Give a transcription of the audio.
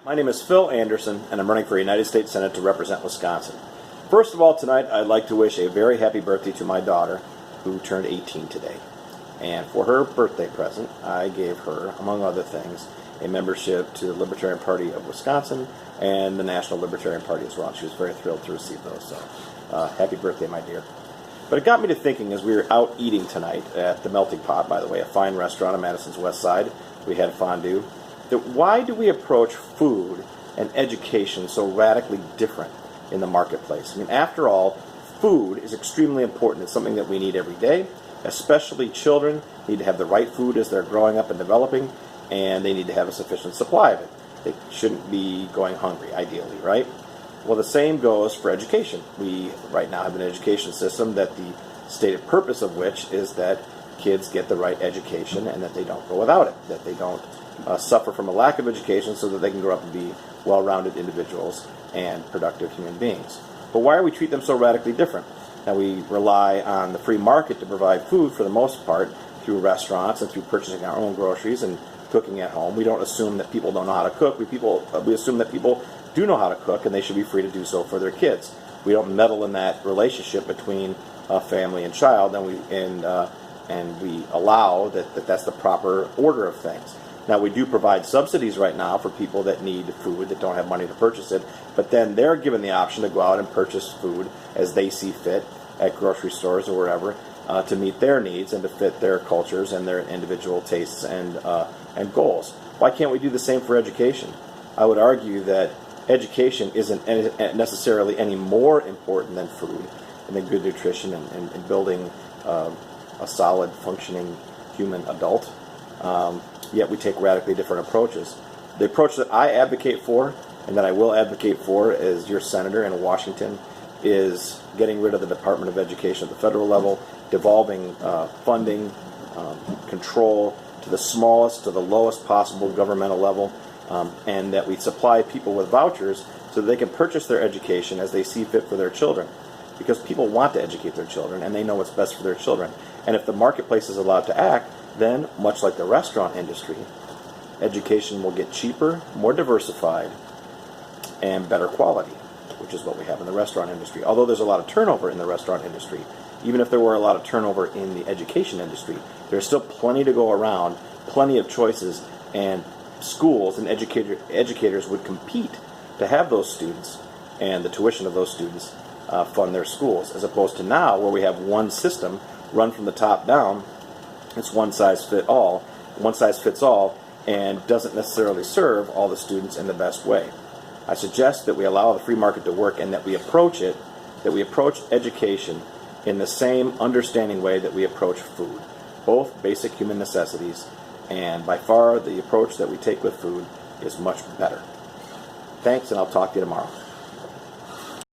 My name is Phil Anderson, and I'm running for United States Senate to represent Wisconsin. First of all, tonight I'd like to wish a very happy birthday to my daughter, who turned 18 today. And for her birthday present, I gave her, among other things, a membership to the Libertarian Party of Wisconsin and the National Libertarian Party as well. She was very thrilled to receive those, so happy birthday, my dear. But it got me to thinking as we were out eating tonight at the Melting Pot, by the way, a fine restaurant on Madison's West Side. We had fondue. That why do we approach food and education so radically different in the marketplace? I mean, after all, food is extremely important. It's something that we need every day, especially children need to have the right food as they're growing up and developing, and they need to have a sufficient supply of it. They shouldn't be going hungry, ideally, right? Well, the same goes for education. We right now have an education system that the stated purpose of which is that kids get the right education and that they don't go without it, that they don't suffer from a lack of education so that they can grow up and be well-rounded individuals and productive human beings. But why do we treat them so radically different? Now, we rely on the free market to provide food for the most part through restaurants and through purchasing our own groceries and cooking at home. We don't assume that people don't know how to cook. We assume that people do know how to cook, and they should be free to do so for their kids. We don't meddle in that relationship between family and child, and we allow that's the proper order of things. Now, we do provide subsidies right now for people that need food, that don't have money to purchase it, but then they're given the option to go out and purchase food as they see fit at grocery stores or wherever to meet their needs and to fit their cultures and their individual tastes and goals. Why can't we do the same for education? I would argue that education isn't necessarily any more important than food and than good nutrition and building a solid, functioning human adult. Yet we take radically different approaches. The approach that I advocate for, and that I will advocate for as your senator in Washington, is getting rid of the Department of Education at the federal level, devolving funding, control to the smallest, to the lowest possible governmental level, and that we supply people with vouchers so that they can purchase their education as they see fit for their children. Because people want to educate their children, and they know what's best for their children. And if the marketplace is allowed to act, then, much like the restaurant industry, education will get cheaper, more diversified, and better quality, which is what we have in the restaurant industry. Although there's a lot of turnover in the restaurant industry, even if there were a lot of turnover in the education industry, there's still plenty to go around, plenty of choices, and schools and educators would compete to have those students and the tuition of those students fund their schools, as opposed to now where we have one system run from the top down. It's one size fits all, and doesn't necessarily serve all the students in the best way. I suggest that we allow the free market to work and that we approach education in the same understanding way that we approach food, both basic human necessities, and by far the approach that we take with food is much better. Thanks, and I'll talk to you tomorrow.